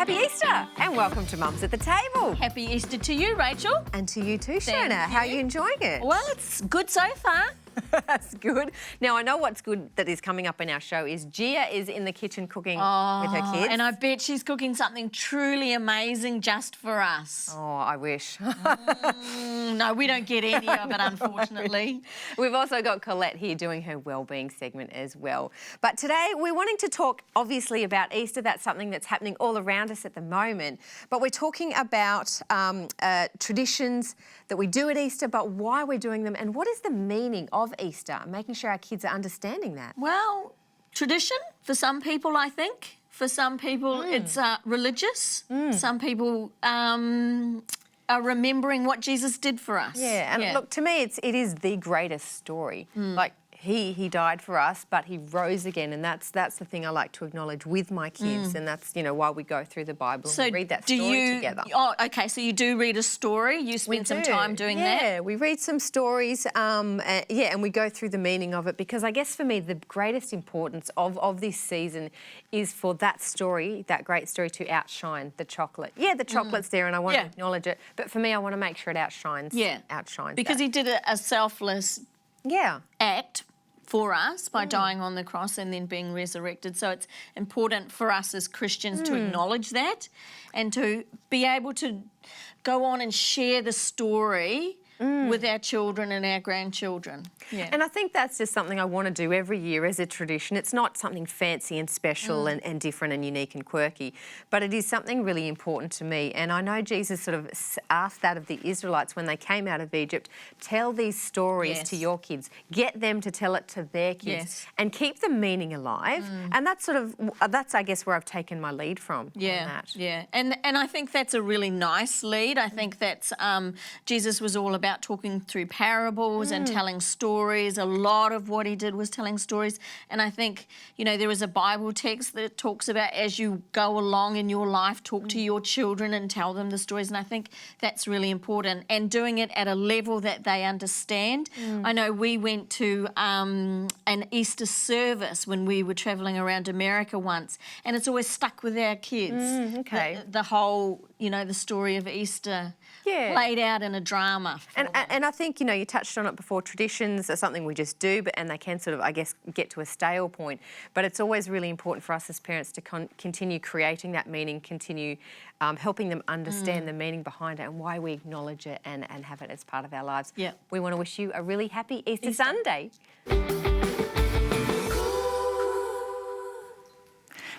Happy Easter and welcome to Mums at the Table. Happy Easter to you, Rachel. And to you too, Shona. How are you enjoying it? Well, it's good so far. That's good. Now, I know what's good that is coming up in our show is Gia is in the kitchen cooking with her kids. And I bet she's cooking something truly amazing just for us. Oh, I wish. No, we don't get any of it, unfortunately. We've also got Colette here doing her wellbeing segment as well. But today we're wanting to talk, obviously, about Easter. That's something that's happening all around us at the moment. But we're talking about traditions that we do at Easter, but why we're doing them and what is the meaning of Easter, making sure our kids are understanding that. Well, tradition for some people, I think. For some people, it's religious. Some people are remembering what Jesus did for us. Yeah, and look, to me, it is the greatest story. Like, he died for us, but he rose again, and that's the thing I like to acknowledge with my kids, and that's, you know, why we go through the Bible and read that story together. Oh, okay, so you do read a story? You spend some time doing that? Yeah, we read some stories, and we go through the meaning of it, because I guess for me the greatest importance of this season is for that story, that great story, to outshine the chocolate. Yeah, the chocolate's there and I want to acknowledge it, but for me I want to make sure it outshines because he did a selfless act for us by dying on the cross and then being resurrected. So it's important for us as Christians to acknowledge that and to be able to go on and share the story with our children and our grandchildren. Yeah. And I think that's just something I want to do every year as a tradition. It's not something fancy and special and different and unique and quirky, but it is something really important to me. And I know Jesus sort of asked that of the Israelites when they came out of Egypt: tell these stories to your kids, get them to tell it to their kids and keep the meaning alive. And that's I guess where I've taken my lead from. Yeah, and I think that's a really nice lead. I think that's Jesus was all about talking through parables and telling stories. A lot of what he did was telling stories. And I think, you know, there is a Bible text that talks about, as you go along in your life, talk to your children and tell them the stories. And I think that's really important. And doing it at a level that they understand. I know we went to an Easter service when we were travelling around America once, and it's always stuck with our kids. The whole, you know, the story of Easter played out in a drama. And I think, you know, you touched on it before, traditions are something we just do, and they can sort of, I guess, get to a stale point. But it's always really important for us as parents to continue creating that meaning, continue helping them understand the meaning behind it and why we acknowledge it and have it as part of our lives. We want to wish you a really happy Easter Sunday.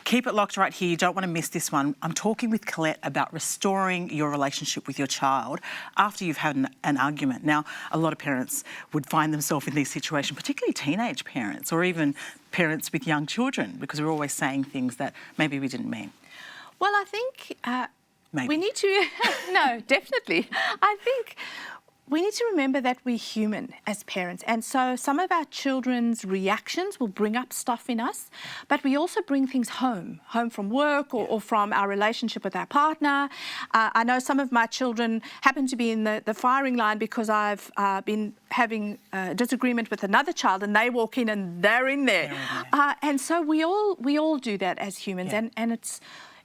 Keep it locked right here. You don't want to miss this one. I'm talking with Colette about restoring your relationship with your child after you've had an argument. Now, a lot of parents would find themselves in this situation, particularly teenage parents or even parents with young children, because we're always saying things that maybe we didn't mean. Well, I think Maybe. we need to... No, definitely. I think we need to remember that we're human as parents, and so some of our children's reactions will bring up stuff in us, but we also bring things home from work or from our relationship with our partner. I know some of my children happen to be in the firing line because I've been having a disagreement with another child, and they walk in and they're in there. And so we all do that as humans, and it's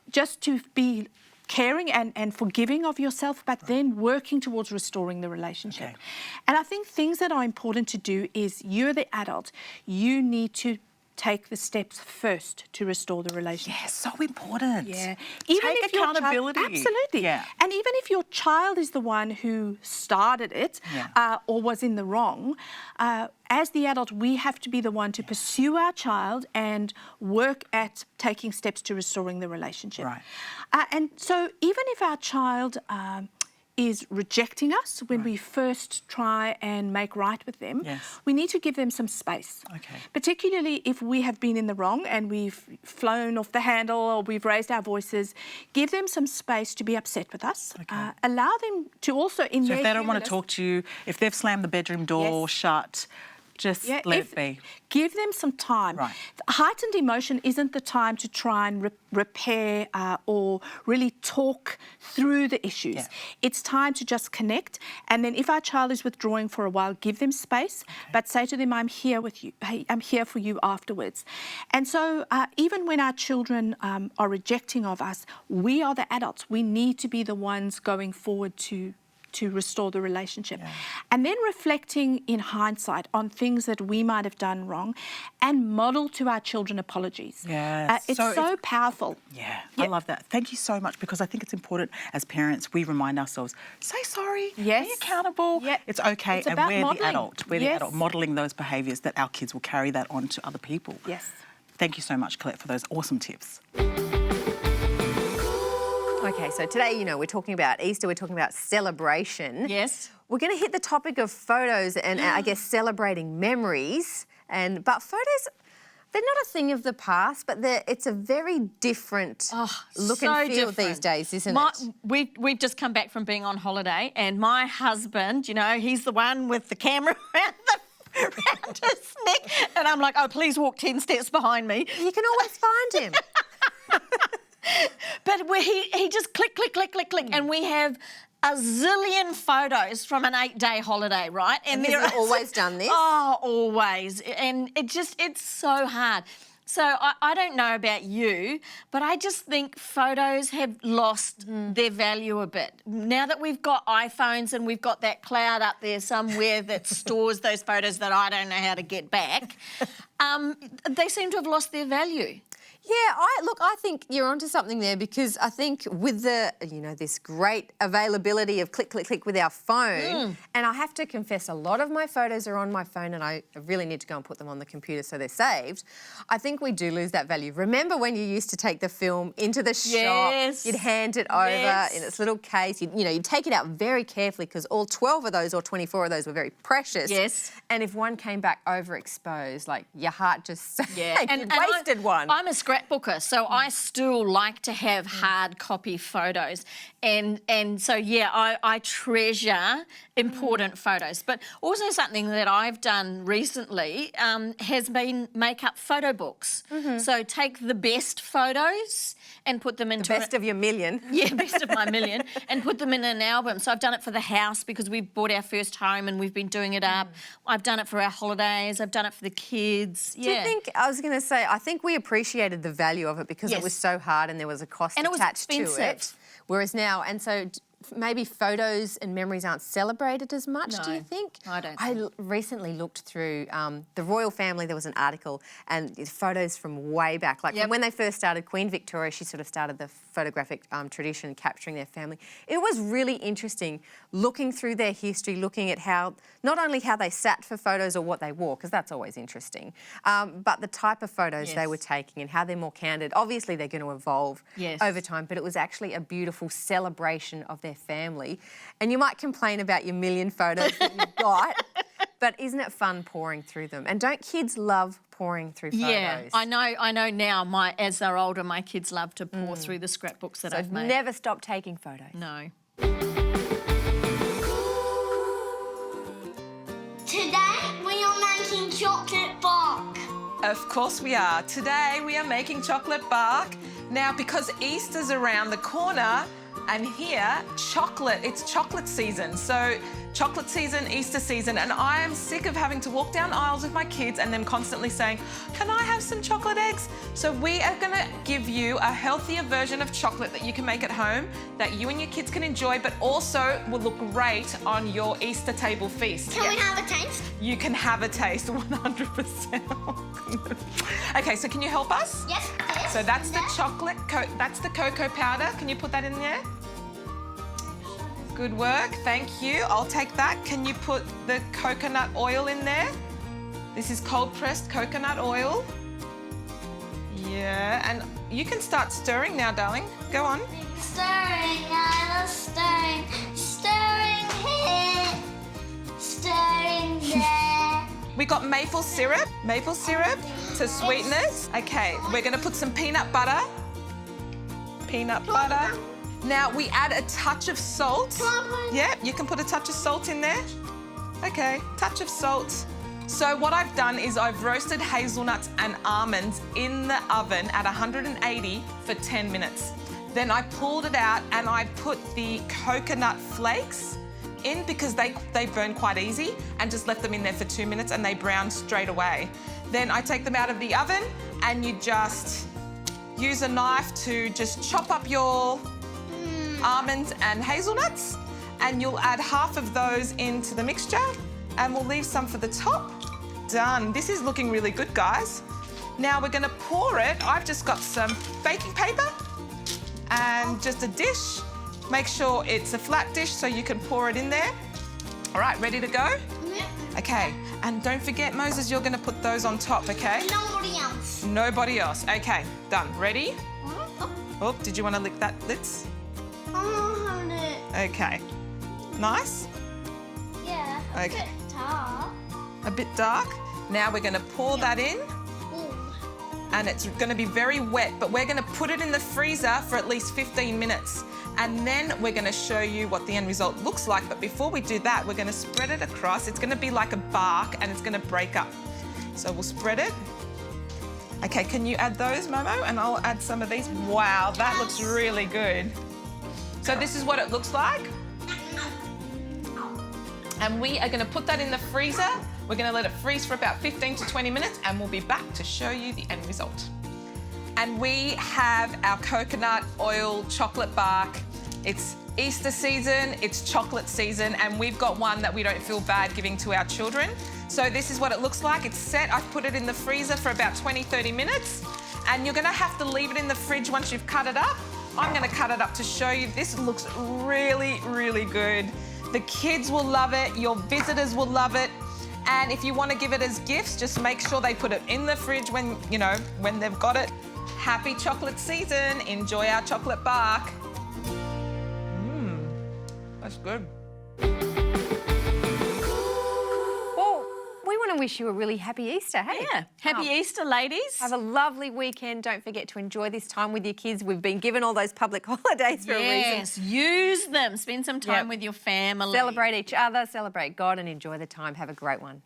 just to be caring and forgiving of yourself, but then working towards restoring the relationship. And I think things that are important to do is, you're the adult, you need to take the steps first to restore the relationship. Yeah, so important. Yeah. Take accountability. Absolutely. Yeah. And even if your child is the one who started it or was in the wrong, as the adult, we have to be the one to pursue our child and work at taking steps to restoring the relationship. And so even if our child is rejecting us when we first try and make right with them, we need to give them some space. Particularly if we have been in the wrong and we've flown off the handle or we've raised our voices, give them some space to be upset with us. Allow them to also... So if they don't want to talk to you, if they've slammed the bedroom door shut, Just Yeah, let it be. Give them some time. Right. Heightened emotion isn't the time to try and repair or really talk through the issues. Yeah. It's time to just connect. And then if our child is withdrawing for a while, give them space, but say to them, I'm here with you. Hey, I'm here for you afterwards. And so even when our children are rejecting of us, we are the adults. We need to be the ones going forward to restore the relationship. Yeah. And then reflecting in hindsight on things that we might have done wrong and model to our children apologies. Yes. It's so powerful. Yeah, I love that. Thank you so much, because I think it's important as parents we remind ourselves, say sorry, Yes. be accountable. Yeah. It's okay, It's and about we're modelling. the adult. We're the Yes. adult, modelling those behaviours that our kids will carry that on to other people. Yes. Thank you so much, Colette, for those awesome tips. Okay, so today, you know, we're talking about Easter, we're talking about celebration. Yes. We're going to hit the topic of photos and I guess celebrating memories. But photos, they're not a thing of the past, but it's a very different look so and feel different. these days, isn't it? We've just come back from being on holiday, and my husband, you know, he's the one with the camera around his neck, and I'm like, oh, please walk 10 steps behind me. You can always find him. But he just click, click, click, click, click, and we have a zillion photos from an 8-day holiday, right? And has he always done this? Oh, always. And it's so hard. So I don't know about you, but I just think photos have lost their value a bit. Now that we've got iPhones and we've got that cloud up there somewhere that stores those photos that I don't know how to get back, they seem to have lost their value. Yeah, I think you're onto something there, because I think with the, you know, this great availability of click, click, click with our phone, and I have to confess a lot of my photos are on my phone and I really need to go and put them on the computer so they're saved. I think we do lose that value. Remember when you used to take the film into the shop, Yes. you'd hand it over Yes. in its little case, you'd take it out very carefully because all 12 of those or 24 of those were very precious. Yes. And if one came back overexposed, like your heart just Yeah, you wasted one. I'm a scrapbooker, so I still like to have hard copy photos, and so yeah, I treasure important photos. But also something that I've done recently has been make up photo books. So take the best photos and put them into Best of your million. Yeah, best of my million, and put them in an album. So I've done it for the house because we bought our first home and we've been doing it up. I've done it for our holidays. I've done it for the kids. Do you think, I was going to say, I think we appreciated the value of it because it Yes. was so hard and there was a cost And it was attached to it. expensive. Whereas now, and so maybe photos and memories aren't celebrated as much, do No, you think? I don't I think. recently looked through the royal family. There was an article and it's photos from way back, like Yep. from when they first started. Queen Victoria, she sort of started the photographic tradition, capturing their family. It was really interesting looking through their history, looking at how, not only how they sat for photos or what they wore, because that's always interesting, but the type of photos they Yes. were taking and how they're more candid. Obviously, they're going to evolve Yes. over time, but it was actually a beautiful celebration of their family. And you might complain about your million photos that you've got, but isn't it fun pouring through them? And don't kids love pouring through photos? Yeah, I know now, as they're older, my kids love to pour through the scrapbooks that So I've made. never stop taking photos. No. Today we are making chocolate bark. Of course we are. Today we are making chocolate bark. Now, because Easter's around the corner, and here, it's chocolate season. So chocolate season, Easter season, and I am sick of having to walk down aisles with my kids and them constantly saying, can I have some chocolate eggs? So we are gonna give you a healthier version of chocolate that you can make at home, that you and your kids can enjoy, but also will look great on your Easter table feast. Can we have a taste? You can have a taste, 100%. Okay, so can you help us? Yes, yes. So that's the chocolate, that's the cocoa powder. Can you put that in there? Good work, thank you. I'll take that. Can you put the coconut oil in there? This is cold pressed coconut oil. Yeah, and you can start stirring now, darling. Go on. Stirring, I love stirring. Stirring here, stirring there. We got maple syrup to sweeten it. Okay, we're gonna put some peanut butter. Peanut butter. Now we add a touch of salt. Can I put- Yeah, you can put a touch of salt in there. Okay, touch of salt. So what I've done is I've roasted hazelnuts and almonds in the oven at 180 for 10 minutes. Then I pulled it out and I put the coconut flakes in because they burn quite easy, and just left them in there for 2 minutes and they brown straight away. Then I take them out of the oven and you just use a knife to just chop up your almonds and hazelnuts, and you'll add half of those into the mixture and we'll leave some for the top. Done. This is looking really good, guys. Now we're going to pour it. I've just got some baking paper and just a dish. Make sure it's a flat dish so you can pour it in there. All right, ready to go? Yep. Okay, and don't forget, Moses, you're going to put those on top, okay? Nobody else. Nobody else. Okay, done. Ready? Oh, Oh, did you want to lick that lids? I want it. Okay. Nice? Yeah. A Okay. bit dark. A bit dark. Now we're going to pour that in, Ooh. and it's going to be very wet, but we're going to put it in the freezer for at least 15 minutes. And then we're going to show you what the end result looks like. But before we do that, we're going to spread it across. It's going to be like a bark and it's going to break up. So we'll spread it. Okay, can you add those, Momo? And I'll add some of these. Wow, that looks really good. So this is what it looks like. And we are going to put that in the freezer. We're going to let it freeze for about 15 to 20 minutes and we'll be back to show you the end result. And we have our coconut oil chocolate bark. It's Easter season, it's chocolate season, and we've got one that we don't feel bad giving to our children. So this is what it looks like. It's set. I've put it in the freezer for about 20-30 minutes, and you're going to have to leave it in the fridge once you've cut it up. I'm going to cut it up to show you. This looks really, really good. The kids will love it. Your visitors will love it. And if you want to give it as gifts, just make sure they put it in the fridge when, when they've got it. Happy chocolate season. Enjoy our chocolate bark. That's good. Well, we want to wish you a really happy Easter, hey? Yeah. Happy Easter, ladies. Have a lovely weekend. Don't forget to enjoy this time with your kids. We've been given all those public holidays for a reason. Yes, use them. Spend some time with your family. Celebrate each other, celebrate God, and enjoy the time. Have a great one.